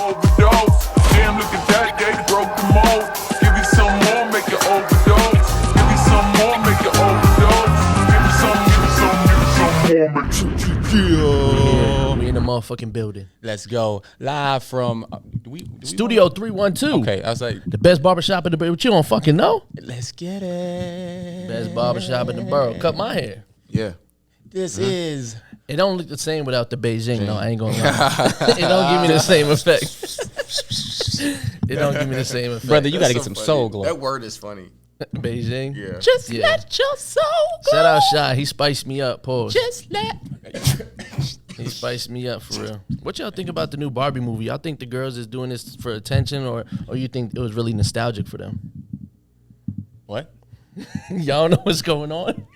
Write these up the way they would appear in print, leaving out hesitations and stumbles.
overdose. Damn, look at that, they broke the mold. Give me some more, make it overdose. Give me some more, make it overdose. Give me some more, make it. We in the motherfucking building. Let's go live from Studio 312. Okay, I was like, The best barbershop in the borough. But you don't fucking know? let's get it. Best barbershop in the borough. Cut my hair. Yeah. This is. It don't look the same without the Beijing, though. I ain't gonna lie. It don't give me the same effect. It don't give me the same effect. Brother, you got to That's get some funny. soul glow. That word is funny. Beijing. Yeah. Just Yeah. let your soul go. Shout out Shy. He spiced me up. Pause. Just let. He spiced me up for real. What y'all think about the new Barbie movie? Y'all think the girls is doing this for attention, or you think it was really nostalgic for them? What? Y'all know what's going on?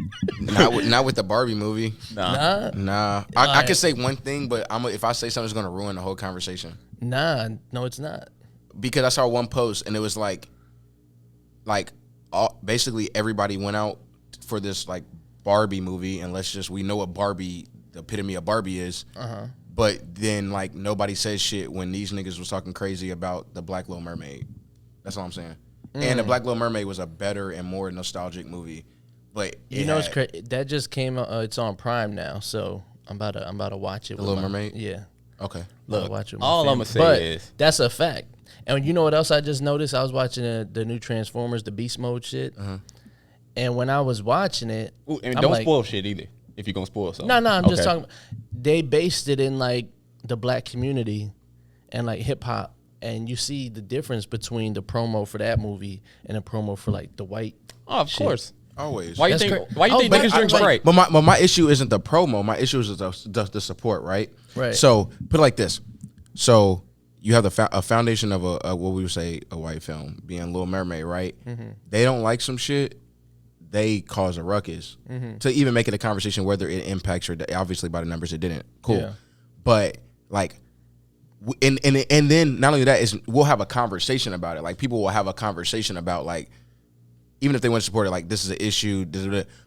Not with the Barbie movie. Nah. Nah. I could say one thing, but if I say something, it's going to ruin the whole conversation. Nah. No, it's not. Because I saw one post, and it was basically everybody went out for this, like, Barbie movie, and we know what Barbie, the epitome of Barbie is. Uh-huh. But then, like, nobody says shit when these niggas was talking crazy about the Black Little Mermaid. That's all I'm saying. And the Black Little Mermaid was a better and more nostalgic movie. But It's crazy. That just came out. It's on Prime now, so I'm about to watch it. The Little Mermaid? Yeah. Okay. Look, watch it with my all family. I'ma say But is- that's a fact. And you know what else I just noticed? I was watching the new Transformers, the Beast Mode shit. And when I was watching it, Ooh, and I'm don't like, spoil shit either. If you're gonna spoil something. No, I'm just Okay. talking. They based it in like the black community and like hip hop, and you see the difference between the promo for that movie and the promo for like the white. Oh, of course. Always. Why you That's think? cra- Why you Oh, think but niggas I- drink like- Sprite? But my issue isn't the promo. My issue is the support, right? Right. So put it like this. So you have a foundation of what we would say a white film, being Little Mermaid, right? They don't like some shit. They cause a ruckus to even make it a conversation whether it impacts your day. Obviously, by the numbers, it didn't. Cool. Yeah. But like, and then not only that is we'll have a conversation about it. Like people will have a conversation about like, even if they want to support it, like this is an issue.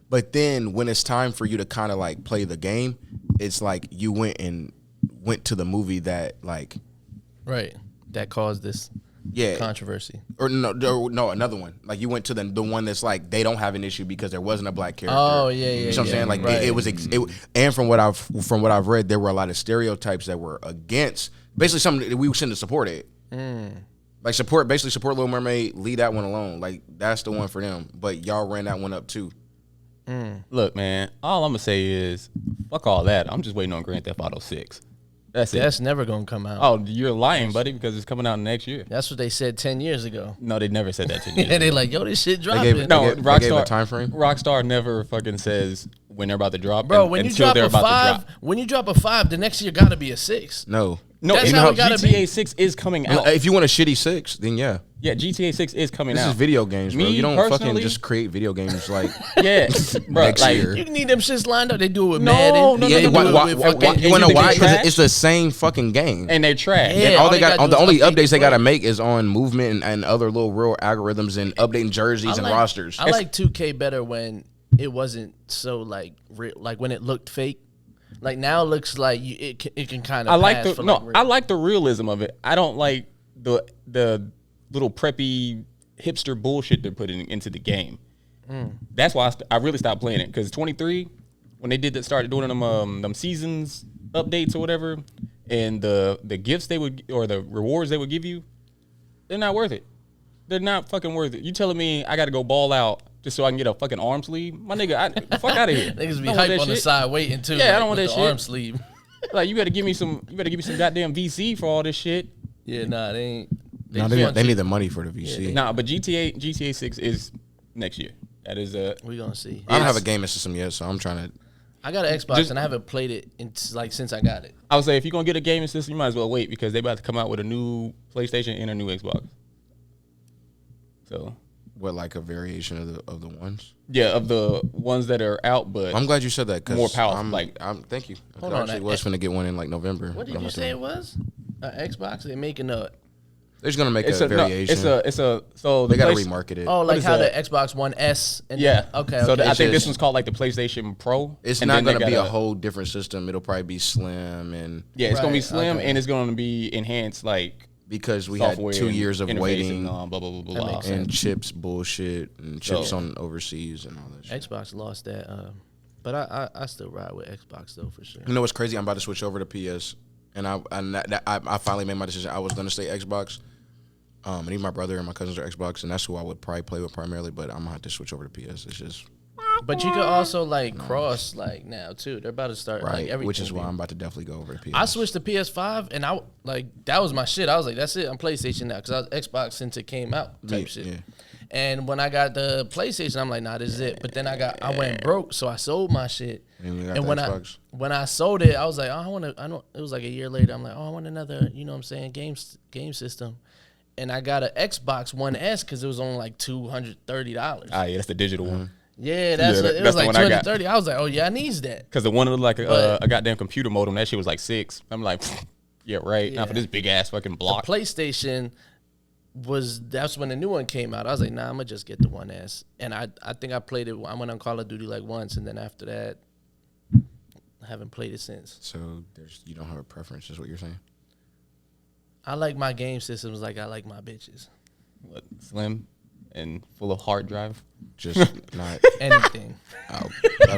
But then when it's time for you to kind of like play the game, it's like you went to the movie that like, Right. That caused this yeah, controversy. or no, another one. Like you went to the one that's like they don't have an issue because there wasn't a black character. Oh, yeah, You know what I'm saying? Like right. it was, and from what I've read, there were a lot of stereotypes that were against. Basically, something that we shouldn't have supported. Like support Little Mermaid, leave that one alone. Like that's the one for them. But y'all ran that one up too. Look, man. All I'm gonna say is, fuck all that. I'm just waiting on Grand Theft Auto 6. That's it. That's never gonna come out. Oh, you're lying, buddy, because it's coming out next year. That's what they said 10 years ago. No, they never said that to And you. they like, yo, this shit They dropping. gave, No, they gave a Rockstar time frame. Rockstar never fucking says when they're about to drop. Bro, and- when you until drop they're a about to 5, drop. when you drop a 5, the next year gotta be a 6. No. No, That's you how know, it gotta GTA be. 6 is coming out. If you want a shitty 6, then yeah. Yeah, GTA 6 is coming This out. is video games, bro. Me You don't fucking personally- just create video games like Yeah, bro. Next like, year. You need them shits lined up. They do it with No, Madden. no, yeah. no, Why, no, why, with why, fucking- you wanna think why? they Because trash? it's the same fucking game. and they're trash. Yeah. And all they gotta got, do the is only update updates they the got to play. make is on movement and other little real algorithms and updating jerseys and rosters. I like 2K better when it wasn't so like real, like when it looked fake. Like now it looks like it can kind of. I like pass the for real. I like the realism of it. I don't like the little preppy hipster bullshit they're putting into the game. That's why I really stopped playing it, because 23 when they started doing them seasons updates or whatever, and the gifts they would or the rewards they would give you, they're not worth it. They're not fucking worth it. You telling me I got to go ball out just so I can get a fucking arm sleeve? My nigga, fuck out of here. Niggas be I don't want hype that on the shit. side waiting too. Yeah, I like, don't want with that the shit. arm sleeve. Like you got to give me some goddamn VC for all this shit. Yeah, nah, they ain't. No, they need the money for the VC. Nah, but GTA 6 is next year. That is We gonna see. I don't have a gaming system yet, so I'm trying to. I got an Xbox and I haven't played it since I got it. I would say if you're gonna get a gaming system, you might as well wait, because they about to come out with a new PlayStation and a new Xbox. So What, like a variation of the ones? yeah, of the ones that are out, but I'm glad you said that. 'Cause More powerful, thank you. Hold I on, actually was finna get one in like November. What but did I'm you not say doing it was? Xbox? They're making a. They're just gonna make it's a a no, variation. so they the gotta place- remarket it. Oh, like is how that? the Xbox One S. And Yeah. Okay. So okay. I think this just- one's called like the PlayStation Pro. It's and not then they gonna be a got whole different system. It'll probably be slim and Yeah, it's gonna be Right, slim okay. and it's gonna be enhanced like because we software had 2 and years of interface waiting and blah blah blah blah. That blah. makes sense. and chips bullshit and chips So- on overseas and all that shit. Xbox lost that, but I still ride with Xbox though for sure. You know what's crazy? I'm about to switch over to PS, and I finally made my decision. I was gonna stay Xbox. And even my brother and my cousins are Xbox, and that's who I would probably play with primarily. But I'm gonna have to switch over to PS. It's just But you could also like cross like now too. They're about to start like right, everything. which is why being- I'm about to definitely go over to PS. I switched to PS5 and I like that was my shit. I was like, that's it. I'm PlayStation now because I was Xbox since it came out type Yeah, shit. yeah. And when I got the PlayStation, I'm like, nah, this is it. But then I went broke, so I sold my shit. And you got And the when Xbox. when I sold it, I was like, oh, it was like a year later. I'm like, oh, I want another, you know what I'm saying, game system. And I got an Xbox One S because it was only like $230. Ah, yeah, that's the digital one. Yeah, that's Yeah, what, it that's was the like one I got. $230. I was like, oh yeah, I needs that. Because the one that looked like But- a goddamn computer modem, that shit was like $6. I'm like, yeah, right. Not for Yeah. this big ass fucking block. The PlayStation that's when the new one came out. I was like, nah, I'm gonna just get the One S. And I think I played it. I went on Call of Duty like once, and then after that, I haven't played it since. So you don't have a preference, is what you're saying? I like my game systems like I like my bitches. What, slim and full of hard drive. Just not. Anything. I was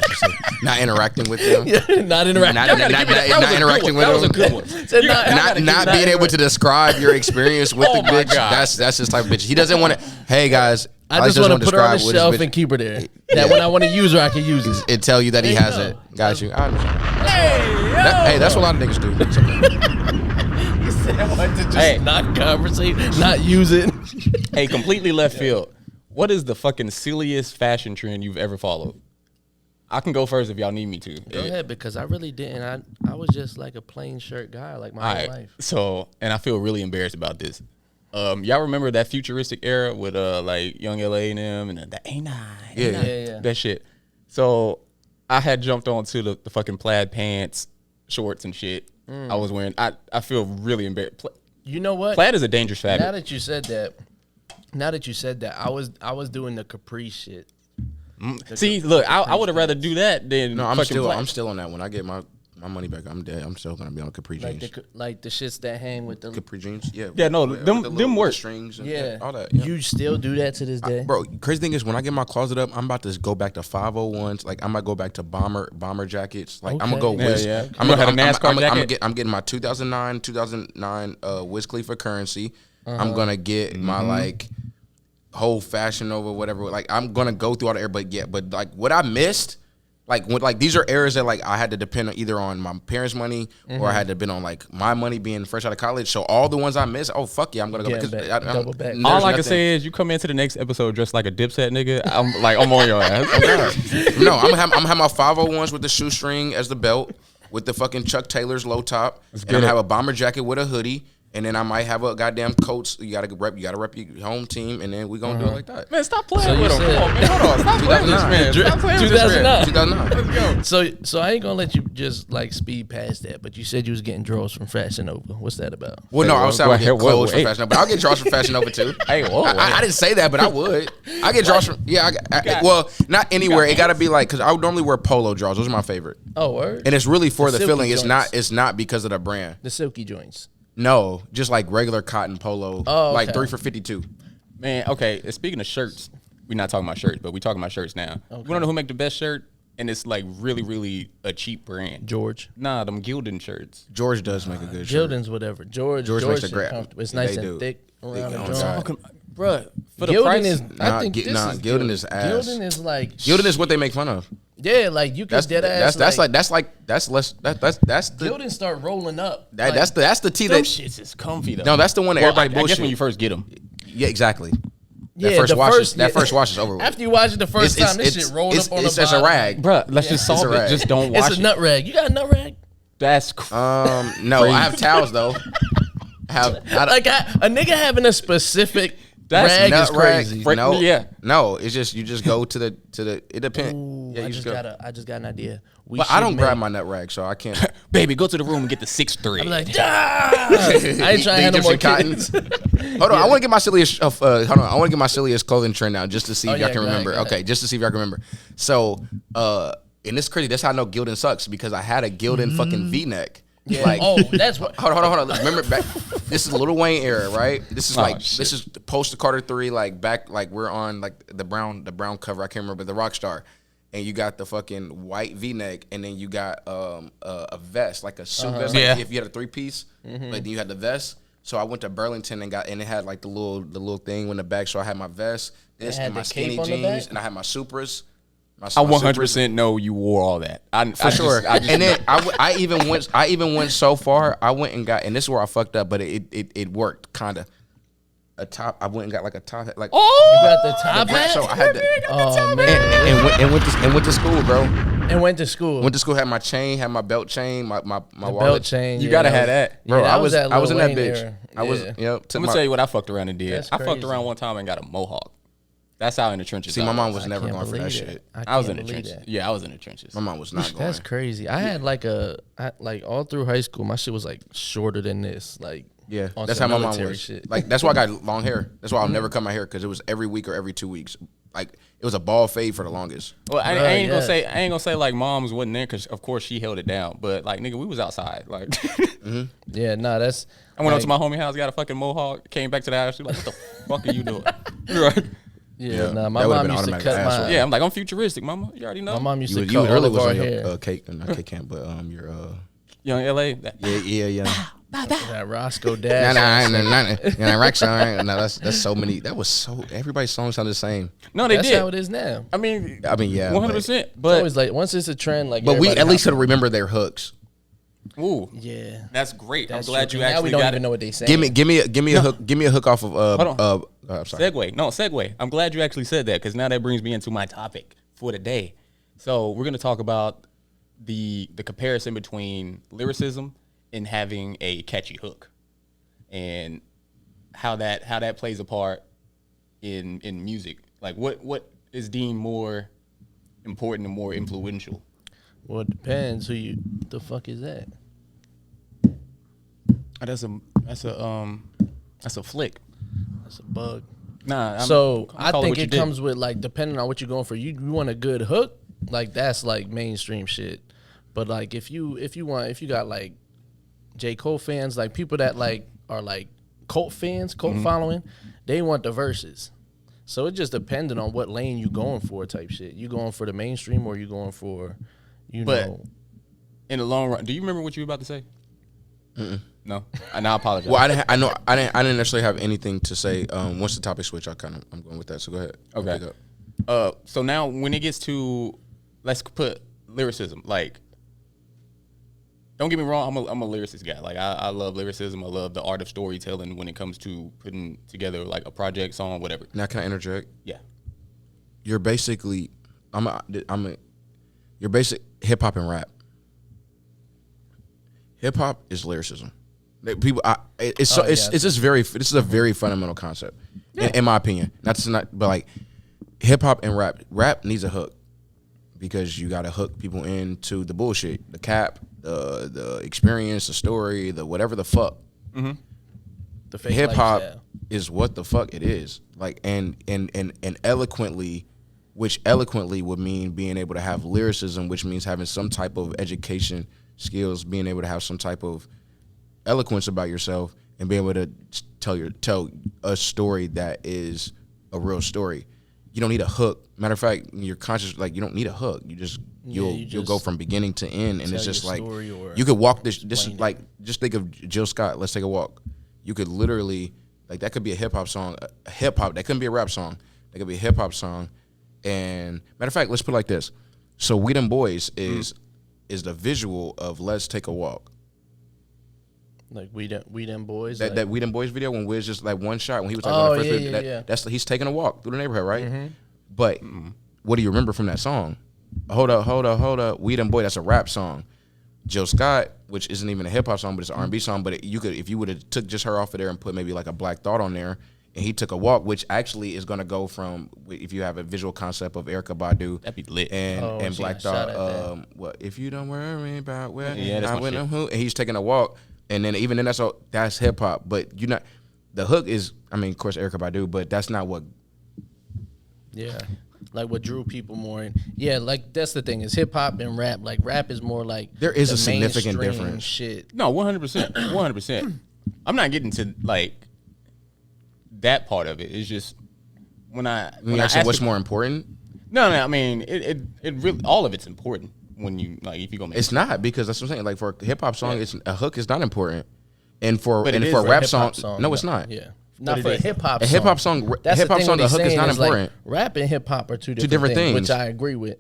just saying, not interacting with them. Not interacting. Not interacting with That was a them. good one. Said not- Not being able to describe your experience with Oh the my bitch. God. That's his type of bitch. He doesn't want to. Hey guys, I just want to put her on the describe what shelf his and bitch- keep her there. That when I want to use her, I can use it. and tell you that he There you has go. it. Got you. I understand. Hey, That's what a lot of niggas do. It's okay. You said I want to just Hey. not conversate, not use it. Hey, completely left field. What is the fucking silliest fashion trend you've ever followed? I can go first if y'all need me to. Go ahead, because I really didn't. I was just like a plain shirt guy, like my All whole right. life. So, and I feel really embarrassed about this. Y'all remember that futuristic era with like Young LA and them and the A9? Yeah. Yeah. That shit. So I had jumped onto the fucking plaid pants, shorts and shit. I was wearing. I feel really embarrassed. You know what? Plaid is a dangerous fabric. Now that you said that, I was doing the capri shit. See, look, I would have rather do that than No, I'm fucking plaid. still on that. When I get my money back, I'm dead. I'm still gonna be on Capri Like jeans. the shits that hang with the Capri jeans, yeah. Yeah, no, With them the little work. strings and yeah. all that. Yeah. You still do that to this day? Bro, crazy thing is when I get my closet up, I'm about to go back to 501s. Like I'm gonna go back to bomber jackets. Like I'm gonna go Okay. Wiz. Yeah, yeah. I'm You gonna gonna have a NASCAR jacket? I'm getting my 2009 Wiz Khalifa currency. Uh-huh. I'm gonna get my like whole Fashion Nova whatever. Like I'm gonna go through all the era, but like what I missed. Like these are eras that like I had to depend on either on my parents' money or I had to depend on like my money being fresh out of college. So all the ones I missed, oh fuck yeah, I'm gonna go Yeah, because back. Double back. there's All I can nothing- say is you come into the next episode dressed like a Dipset nigga. I'm on your ass. No, I'm gonna have my 501s with the shoestring as the belt, with the fucking Chuck Taylor's low top, and I'm gonna have a bomber jacket with a hoodie, and then I might have a goddamn coats. You gotta rep your home team, and then we gonna do it like that. Man, stop playing So with you him. said- Come on, man. Hold on. Stop playing with this man. Stop playing with this man. 2009. 2009. So I ain't gonna let you just like speed past that. But you said you was getting drawers from Fashion Nova. What's that about? Well, no, I was saying I would get clothes from Hey. Fashion Nova, but I'll get draws from Fashion Nova too. Hey, whoa. I didn't say that, but I would. I get draws from well, not anywhere. It gotta be like because I would normally wear polo draws. Those are my favorite, Oh, word. and it's really for the silky feeling. It's joints. not because of the brand. The silky joints. No, just like regular cotton polo, Oh, like okay. 3 for $52. Man, okay. Speaking of shirts, we're not talking about shirts, but we talking about shirts now. You wanna know who make the best shirt? And it's like really, really a cheap brand. George. Nah, them Gildan shirts. George does make a good shirt. Gildan's whatever. George makes a shit great- comfortable. It's they nice do. and thick around They the go joint. inside. Bruh, for the Gildan price. is. I Nah, think this is Gildan is ass. Gildan is like. Gildan is what they make fun of. Yeah, like you can dead ass. That's the Gildan start rolling up. that's the tea Them that shits is comfy though. no, that's the one that everybody I bullshit. guess when you first get them. Yeah, exactly. yeah, first the wash is- first, that first wash is over with. After you watch it the first time, this shit rolled up on the it's a bottom. rag. Bruh, let's just It's solve a it. rag. Just don't wash It's a it. nut rag. You got a nut rag? That's No, I have towels though. Like a nigga having a specific That's rag nut is crazy. Right, No, yeah. no, it's just you just go to the. It depends. Ooh, Yeah, I you just go. got an idea. We But I should don't grab make- my nut rag, so I can't. Baby, go to the room and get the 6'3". I'm like, ah! I ain't trying to have no more kids. Hold on, I want to get my silliest. Hold on, I want to get my silliest clothing trend now, just to see if Oh, y'all yeah, can go ahead, remember. go ahead. Okay, just to see if y'all can remember. So, and it's crazy. That's how I know Gildan sucks because I had a Gildan fucking V-neck. Yeah. Like, Oh, that's what. hold on. Remember back? This is Lil Wayne era, right? This is Oh, like shit. this is post Carter 3, like back, like we're on like the brown cover. I can't remember the Rockstar, and you got the fucking white V-neck, and then you got a vest, like a suit vest, like Yeah. if you had a 3-piece, but then you had the vest. So I went to Burlington and it had like the little thing in the back. So I had my vest, this, had and my the skinny cape on the jeans, back? and I had my Supras. I 100% know you wore all that. For sure. And then I even went so far. I went and got, and this is where I fucked up, but it worked kind of. A top. I went and got like a top hat, like. You got the top hat. So I had to. Oh man. And went to school, bro. And went to school. Went to school. Had my chain. Had my belt chain. My wallet. belt chain. You yeah, gotta that have was- that. Bro, Yeah, I was that in Lil that Wayne bitch. era. I was. Yeah. Yep. I'm gonna tell you what I fucked around and did. That's I fucked crazy. around one time and got a mohawk. That's how in the trenches. See, I my mom was. was never Can't going for that believe shit. it. I was in can't the believe trenches. that. Yeah, I was in the trenches. My mom was not going. That's crazy. I had like like all through high school, my shit was like shorter than this. Like Yeah, on that's how some my mom military was. shit. Like that's why I got long hair. That's why I'll never cut my hair because it was every week or every 2 weeks. Like it was a ball fade for the longest. Well, I Bruh, ain't yes. gonna say like moms wasn't there because of course she held it down. But like nigga, we was outside. Like Yeah, nah, that's. I went up like, to my homie house, got a fucking mohawk, came back to the house. She was like, "What the fuck are you doing?" Right. Yeah, nah, my that would've mom been used to automatic cut asshole. my. Yeah, I'm like, I'm futuristic, mama. You already know. My mom used You to you cut early all of was our on hair. your cake, not cake camp, but your Young LA. That, yeah. That Roscoe Nah, Dash. Rexon. No, that's so many. That was so. Everybody's songs sound the same. no, they That's did. how it is now. I mean, Yeah, 100%. It's But always like once it's a trend, like. but we everybody at least hop- could remember their hooks. ooh, Yeah. that's great. That's I'm glad true. you Now actually we don't got even it. know what they saying. Give me a hook. Give me a hook off of on. I'm sorry. Segue. I'm glad you actually said that because now that brings me into my topic for the day. So we're gonna talk about the comparison between lyricism and having a catchy hook, and how that plays a part in music. Like what is deemed more important and more influential. Well, it depends who you. The fuck is that? That's a flick. That's a bug. Nah. So I'm I calling think what you it did. comes with like depending on what you're going for. You want a good hook, like that's like mainstream shit. But like if you got like J. Cole fans, like people that like are like cult fans, cult Mm-hmm. following, they want the verses. So it just depending on what lane you going for, type shit. You going for the mainstream or you going for, But- know. In the long run, do you remember what you were about to say? No, and I apologize. Well, I didn't necessarily have anything to say. Once the topic switch, I'm going with that. So go ahead. Okay. Pick up. So now when it gets to, let's put lyricism. Like, don't get me wrong, I'm a lyricist guy. Like, I love lyricism. I love the art of storytelling when it comes to putting together like a project, song, whatever. Now can I interject? Yeah. You're basically you're basic hip hop and rap. Hip hop is lyricism. Like, people, it's so Oh, it's yeah. it's just very. This is a very fundamental concept, in my opinion. Not, but like hip hop and rap. Rap needs a hook because you got to hook people into the bullshit, the cap, the experience, the story, the whatever the fuck. The fake Hip hop lifestyle. is what the fuck it is. Like and eloquently, which eloquently would mean being able to have lyricism, which means having some type of education skills, being able to have some type of eloquence about yourself, and being able to tell a story that is a real story. You don't need a hook. Matter of fact, you're conscious, like you don't need a hook. You'll go just from beginning to end, and it's tell just your like story or you could walk this. This is explain it. like just think of Jill Scott. Let's take a walk. You could literally like that could be a hip hop song. A hip hop that couldn't be a rap song. That could be a hip hop song. And matter of fact, let's put it like this. So We Them Boys is the visual of Let's Take a Walk. Like we them boys. That like, that We Them Boys video when Wiz just like one shot when he was like Oh, on the first yeah, video, yeah, that, yeah. that's he's taking a walk through the neighborhood, right? But what do you remember from that song? Hold up. We Them Boys, that's a rap song. Jill Scott, which isn't even a hip hop song, but it's an R&B song. But you could, if you would have took just her off of there and put maybe like a Black Thought on there, and he took a walk, which actually is going to go from, if you have a visual concept of Erykah Badu That'd be lit. and Oh, and she Black got shot Thought, at that. what if you don't worry about where Yeah, that's I my went shit. and who, and he's taking a walk, and then even then that's hip hop, but you're not. The hook is, I mean, of course Erykah Badu, but that's not what. yeah. like what drew people more. And yeah, like that's the thing is hip hop and rap. Like rap is more like There is the a significant mainstream difference. Shit. No, 100%, 100%. I'm not getting to like that part of it. It's just when I Actually, ask what's the- more important? No, I mean it really all of it's important when you like if you go make It's not, because that's what I'm saying. Like for a hip hop song, it's a hook is not important, and for But it is for a for a rap Hip-hop song, no, it's not. Yeah. Not it for a is. hip hop. A hip hop song, That's hip the hop thing song, what the he's hook is saying not like, important. rap and hip hop are two different, different things, things. which I agree with.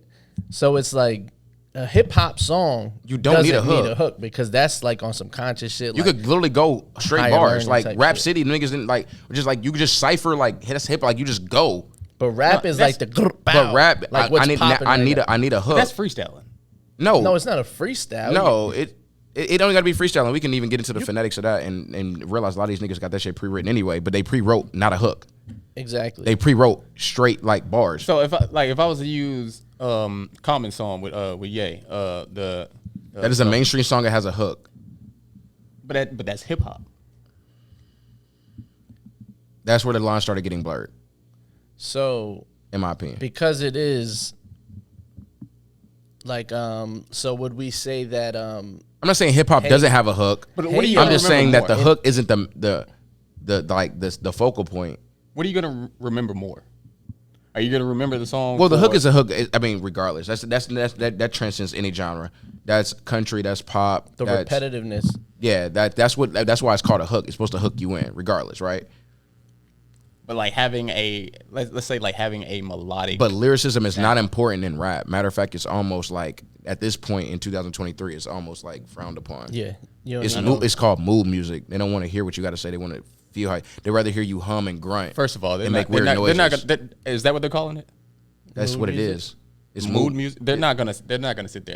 So it's like a hip hop song. You don't need a doesn't hook. because that's like on some conscious shit. You like, could literally go straight higher bars, learning like type Rap shit. City niggas didn't like just like you could just cipher like that's hip, like you just go. but rap No, is like the. But rap, like I need I need a hook. that's freestyling. No, it's not a freestyle. no, it only got to be freestyling. We can even get into the phonetics of that and realize a lot of these niggas got that shit pre-written anyway, but they pre-wrote not a hook. Exactly. They pre-wrote straight like bars. So if I was to use Common Song with Ye, that is a mainstream song that has a hook. but that's hip hop. That's where the line started getting blurred, So in my opinion. because it is like so would we say that I'm not saying hip hop doesn't have a hook. But what do you I'm gonna just saying remember that the more? hook isn't the focal point. What are you gonna remember more? Are you gonna remember the song? Well, the hook for- is a hook. I mean, regardless, that transcends any genre. That's country. That's pop. the that's, repetitiveness. Yeah, that's why it's called a hook. It's supposed to hook you in, regardless, right? but like having a let's say like having a melodic. But lyricism is not important in rap. Matter of fact, it's almost like at this point in 2023, it's almost like frowned upon. Yeah. You It's know, it's called mood music. They don't want to hear what you got to say. They want to feel how. They rather hear you hum and grunt. First of all, and make weird noises. Is that what they're calling it? That's Mood what it music? is. It's Mood music. They're not gonna sit there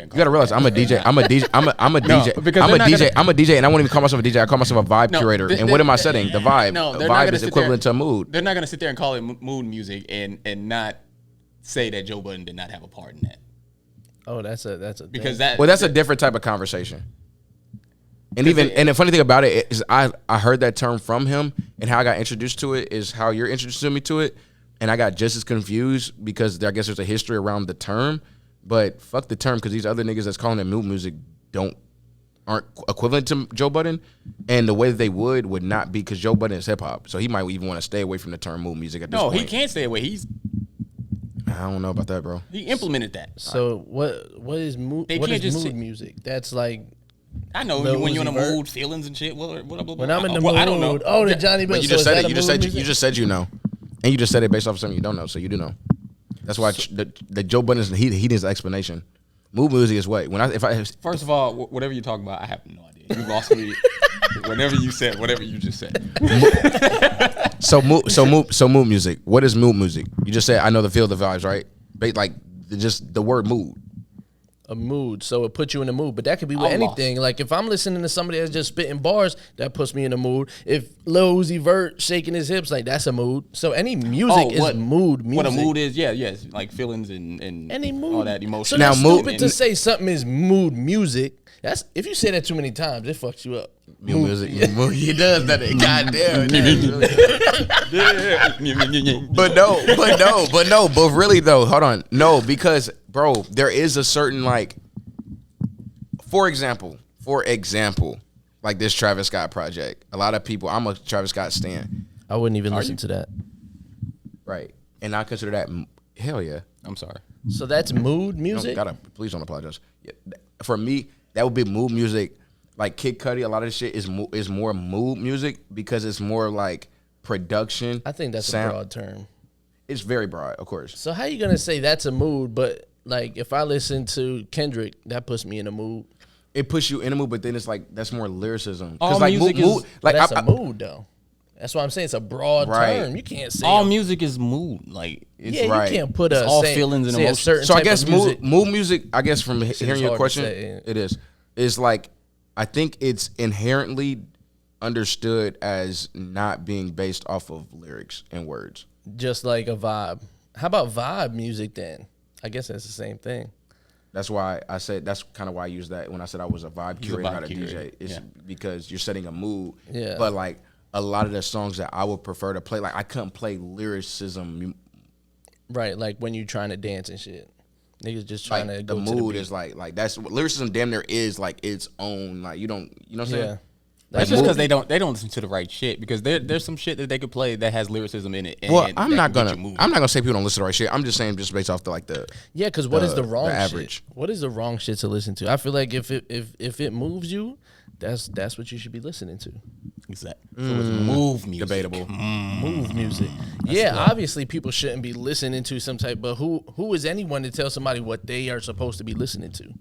and. You gotta realize I'm a DJ. I'm a DJ. I'm a DJ. because I'm a they're not DJ. gonna- I'm a DJ, and I won't even call myself a DJ. I call myself a vibe No, curator. they- And what am I they- setting? The vibe. No, A they're not vibe gonna is sit equivalent there- to mood. They're not gonna sit there and call it mood music and not say that Joe Budden did not have a part in that oh, that's a because thing. that. Well, that's a different type of conversation. And even and the funny thing about it is I heard that term from him, and how I got introduced to it is how you're introducing me to it, and I got just as confused because I guess there's a history around the term, but fuck the term because these other niggas that's calling it mood music aren't equivalent to Joe Budden, and the way that they would not be because Joe Budden is hip hop, so he might even want to stay away from the term mood music at this no, point. he can't stay away. I don't know about that, bro. He implemented that. So what is mood? They What can't is just mood sit- music? That's like I know Lil when you're in a Uzi Vert. mood, feelings and shit. Blah, blah, blah, when blah. I'm in the Well, mood. I don't know. Oh, the Johnny Bill. But you So just is said that it. a You just mood said music? you just said you know, and you just said it based off of something you don't know, so you do know. That's why the Joe Budden he needs an explanation. Mood music is what if I First of all, whatever you're talking about, I have no idea. You lost me. Whatever you just said. so mood music. What is mood music? You just said I know the feel, the vibes, right? Like just the word mood. A mood, so it puts you in a mood. But that could be with I'm lost. anything. Like if I'm listening to somebody that's just spitting bars, that puts me in a mood. If Lil Uzi Vert shaking his hips, like that's a mood. So any music is mood music. What a mood is, yes, like feelings and Any mood. all that emotion. So Now, that's mood- stupid to say something is mood music. That's if you say that too many times, it fucks you up. Mood music. Mood. He does that. Goddamn. But really though, hold on. No, because bro, there is a certain like, for example, like this Travis Scott project. A lot of people. I'm a Travis Scott stan, I wouldn't even listen to that. right? And I consider that hell yeah. I'm sorry. So that's mood No, music. please don't apologize. Yeah, for me, that would be mood music. Like Kid Cudi, a lot of this shit is more mood music because it's more like production. I think that's sound. a broad term. It's very broad, of course. So how you gonna say that's a mood? But like if I listen to Kendrick, that puts me in a mood. It puts you in a mood, but then it's like that's more lyricism. All like music is- like That's a a mood though. That's why I'm saying it's a broad Right. term. You can't say All a- music is mood. Like it's Yeah, right. you can't put It's a all say- feelings and say a emotions. certain So I type guess of music. mood music. I guess from is hearing your hard to question, say. it is like I think it's inherently understood as not being based off of lyrics and words. just like a vibe. How about vibe music then? I guess that's the same thing. That's why I said that's kind of why I used that when I said I was a vibe He's a curator, vibe not a curator, DJ. It's yeah. because you're setting a mood. Yeah. But like a lot of the songs that I would prefer to play, like I couldn't play lyricism Right, like when you trying to dance and shit. Niggas just trying to Like go the to mood beat. is like that's lyricism. Damn near is like its own. Like you know what I'm saying? Yeah. That's just because they don't listen to the right shit. Because there's some shit that they could play that has lyricism in it. And Well, that I'm can not get gonna you moving. say people don't listen to the right shit. I'm just saying just based off the Yeah, because what is the wrong average. shit? What is the wrong shit to listen to? I feel like if it moves you, that's what you should be listening to. Exactly. So it's move music. debatable. Move music. Yeah, obviously people shouldn't be listening to some type, but who is anyone to tell somebody what they are supposed to be listening to?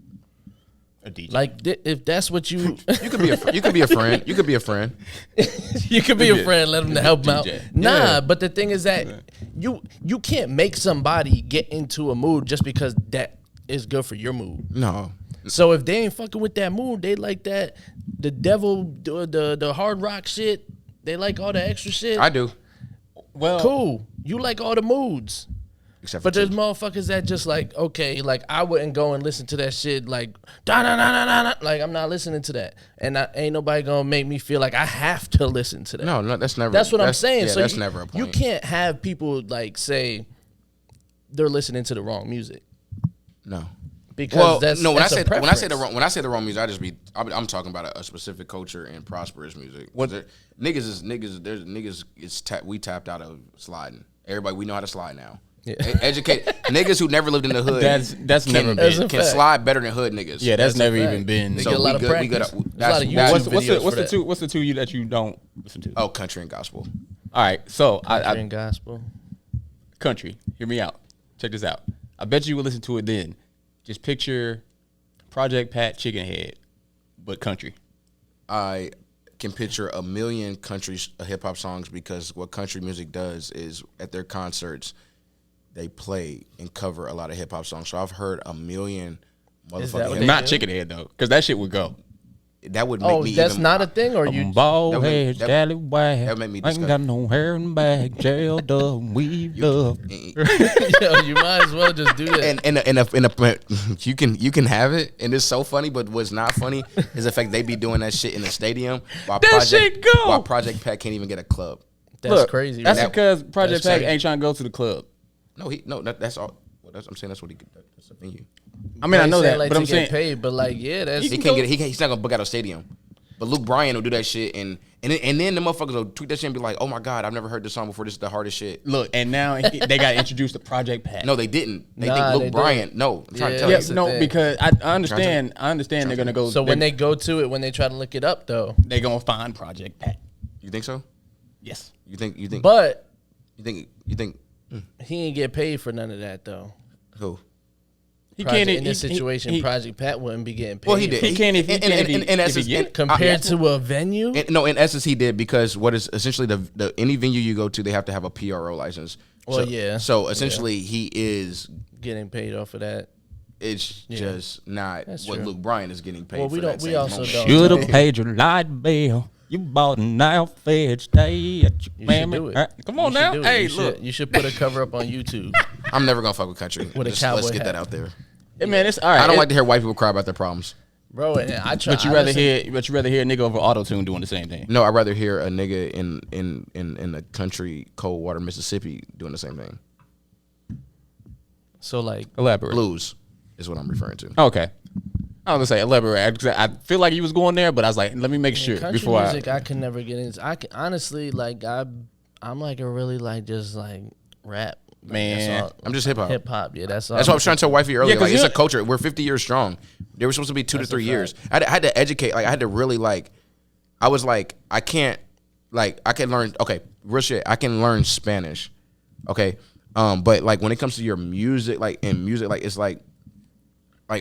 A DJ. Like if that's what you You could be a friend. You could be a friend. you could be a friend, let them help them out. DJ. Nah, Yeah. but the thing is that you can't make somebody get into a mood just because that is good for your mood. No. So if they ain't fucking with that mood, they like that the devil, the hard rock shit. They like all the extra shit. I do. well, Cool. You like all the moods. Except for But there's two. motherfuckers that just like, okay, like I wouldn't go and listen to that shit like da da da da da. Like I'm not listening to that, and ain't nobody gonna make me feel like I have to listen to that. No, that's never. That's what I'm saying. Yeah, So that's you, never a point. you can't have people like say they're listening to the wrong music No. because that's no. When that's a I say preference. when I say the wrong music, I'm talking about a specific culture and prosperous music. We tapped out of sliding. Everybody, we know how to slide now. Yeah. Educate niggas who never lived in the hood. That's never That's been. a can fact. slide better than hood niggas. Yeah, that's never fact. even been. They So get a lot of we good. practice. We There's a lot of that's- YouTube what's videos the for that. what's the two that you don't listen to? Oh, country and gospel. All right, so Country and gospel. country. Hear me out. Check this out. I bet you would listen to it then. Just picture Project Pat Chicken Head, but country. I can picture a million country hip hop songs because what country music does is at their concerts they play and cover a lot of hip hop songs. So I've heard a million Is that motherfucking what hip- they Not do? Chicken Head though, because that shit would go. that would make Oh, me that's even, not a thing, or you? Bald that would- head, that- scallywag. that would make me Ain't disgust- got no hair in the bag, jailed up, weaved up. Yo, you might as well just do that. and you can have it, and it's so funny. But what's not funny is the fact they be doing that shit in the stadium while That shit go! while Project Pat can't even get a club. That's Look, crazy. That's right? because Project That's Pack crazy. ain't trying to go to the club. No, that's all. Well, I'm saying that's what that's the venue. I mean, I know that, like, but to I'm get saying paid, but like, yeah, that's He can't get it. He's not gonna book out a stadium. But Luke Bryan will do that shit, and then the motherfuckers will tweet that shit and be like, "Oh my god, I've never heard this song before. This is the hardest shit." look, and now they got introduced to Project Pat. No, they didn't. They Nah, think they Luke didn't. Bryan. No, I'm trying to tell yeah, that's you. the no, thing. because I understand. I understand they're gonna go. So when they go to it, when they try to look it up, though, they're gonna find Project Pat. You think so? Yes. You think? but you think he ain't get paid for none of that, though. who? He Project, can't in this situation, Project Pat wouldn't be getting paid. Well, he did. He can't if he can't if he- in if he essence, get it. compared to a venue. No, in essence, he did because what is essentially the any venue you go to, they have to have a PRO license. Well, so, yeah. So essentially, he is. Getting paid off of that. It's just not That's what true. Luke Bryan is getting paid. Well, for we that don't- we same also moment. don't- Should have paid your light bill. You bought an outfit. Stay at your You mammy. should do it. Come on You should now. do it. Hey, you look. should, you should put a cover up on YouTube. I'm never gonna fuck with country. With a Let's cowboy get that hat. out there. Hey, man, it's all right. I don't like to hear white people cry about their problems. Bro, and I try. But you I rather listen- hear a nigga over auto tune doing the same thing. No, I'd rather hear a nigga in the country, Coldwater, Mississippi, doing the same thing. So like, Elaborate. Blues is what I'm referring to. Okay. I was gonna say elaborate. I feel like he was going there, but I was like, let me make sure country before music, I can never get into. I can honestly like I'm like a really like just like rap. Like, Man. that's all. I'm just hip hop. Hip hop. Yeah, that's all. That's what I was trying to tell wifey earlier. 'cause Like, it's you a know- culture. We're 50 years strong. They were supposed to be 2 to That's a 3 years. fact. I had to educate. Like, I had to really like. I was like, I can't. Like, I can learn. Okay, real shit. I can learn Spanish. Okay, but like when it comes to your music, like in music, like it's like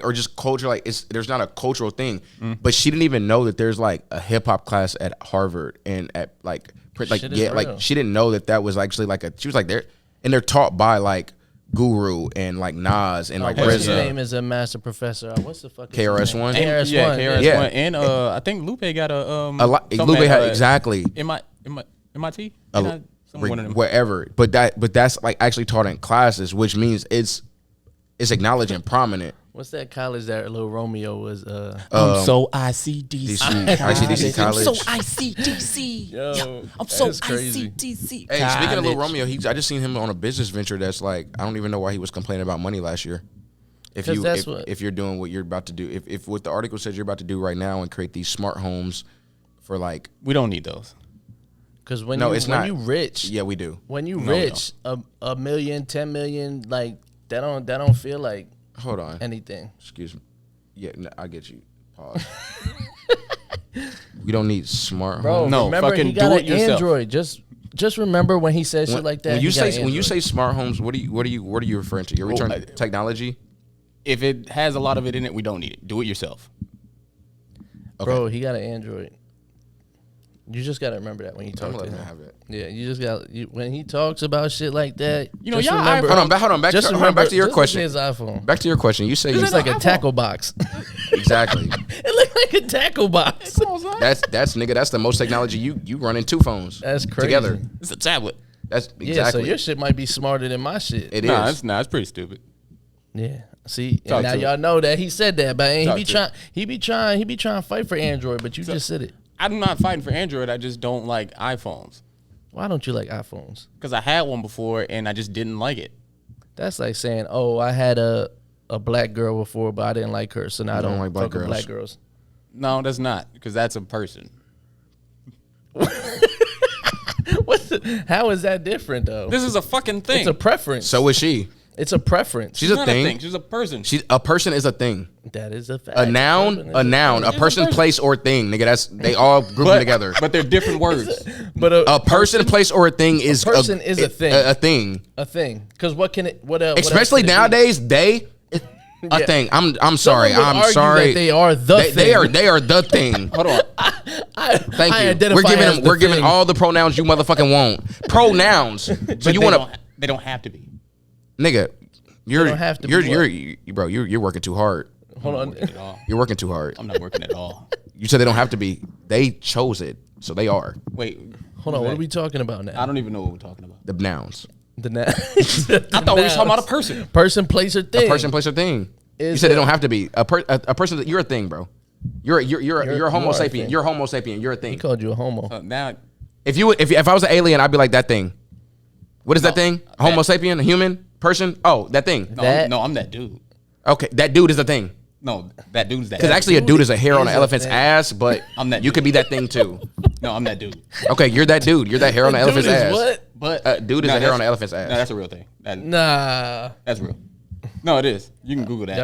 or just culture, like there's not a cultural thing. But she didn't even know that there's like a hip hop class at Harvard and at like Shit is yeah, real. like she didn't know that was actually like she was like there, and they're taught by like Guru and like Nas and like What's his RZA. name is a master professor. What's the fuck? KRS-One? KRS-One. Yeah, KRS-One. Yeah. And I think Lupe got a A lot. something Lupe at, had exactly. MIT. One of them. Wherever, but that's like actually taught in classes, which means it's acknowledged and prominent. What's that college that Lil Romeo was? I'm so ICDC. DC, ICDC college. I'm so ICDC. Yo, Yeah, I'm so that's crazy. ICDC. Hey, speaking of Lil College. Romeo, I just seen him on a business venture that's like I don't even know why he was complaining about money last year. If 'Cause you that's what- if you're doing what you're about to do, if what the article says you're about to do right now and create these smart homes for like We don't need those. Because when No, you it's when not. you rich, yeah we do. when you No, we rich, a million, 10 million, like that don't feel like Hold on, anything. excuse me. Yeah, no, I get you. Pause. We don't need smart Bro, homes. No, remember fucking he got do an it yourself. Android. Just remember when he said shit like that. When you he got an say when you Android. say smart homes, what are you referring to? You're referring to technology. If it has a lot of it in it, we don't need it. Do it yourself. Bro, he got an Android. You just gotta remember that when you I'm talk to letting him. him have it. Yeah, you just got when he talks about shit like that. You know, just y'all remember, Hold on, back just to remember, your just question. His iPhone. Back to your question. You say It's like a tackle box. exactly. It looked like a tackle box. That's nigga. That's the most technology you run in two phones. That's crazy. Together. It's a tablet. That's Yeah, exactly. so your shit might be smarter than my shit. It Nah, is. it's pretty stupid. Yeah. See, Talk and now to y'all know that he said that, but Talk he to be trying to fight for Android, but you just said it. I'm not fighting for Android. I just don't like iPhones Why don't you like iPhones? because I had one before and I just didn't like it. That's like saying, "Oh, I had a black girl before, but I didn't like her, so now I don't like black fuck with girls. black girls." No, that's not because that's a person. How is that different though? This is a fucking thing. It's a preference. So is she. It's a preference. She's a not thing. a thing. She's a person. A person is a thing. That is a fact. A noun, Person is a noun, a thing. person, place, or thing, nigga. That's they all group them together. But they're different words. But A person, place, or a thing is person is a thing. A thing. a thing. Because what can it? What Especially else can it be? nowadays, they a Yeah. thing. I'm sorry. Someone would I'm argue sorry. that they are the thing. They are the thing. Hold on. Thank I you. identify We're giving as them. the We're giving thing. all the pronouns you motherfucking want. Pronouns. So But you they want don't- to, They don't have to be. nigga? You're don't have to be you're working too hard. Hold I'm on. not working at all. You're working too hard. I'm not working at all. You said they don't have to be. They chose it, so they are Wait. Hold on. What are we talking about now? I don't even know what we're talking about. the nouns. The na- I thought we were talking about a person. Person, place, or thing. Person, place, or thing. You Is said they it- don't have to be a person. That you're a thing, bro. You're a Homo you are a sapien. thing. You're Homo sapien. You're a thing. He called you a homo. Now, If I was an alien, I'd be like that thing. What is that thing? Homo sapien, a human person. Oh, that thing. no, That- I'm that dude. Okay, that dude is the thing. No, that dude's that. Because actually, a dude is a hair on is an a elephant's thing. ass, but I'm that you dude. could be that thing too. No, I'm that dude. Okay, you're that dude. You're that hair on an Dude elephant's is ass. what? But Dude is a hair on an elephant's ass. No, that's a real thing. Nah. That's real. No, it is. You can Google that.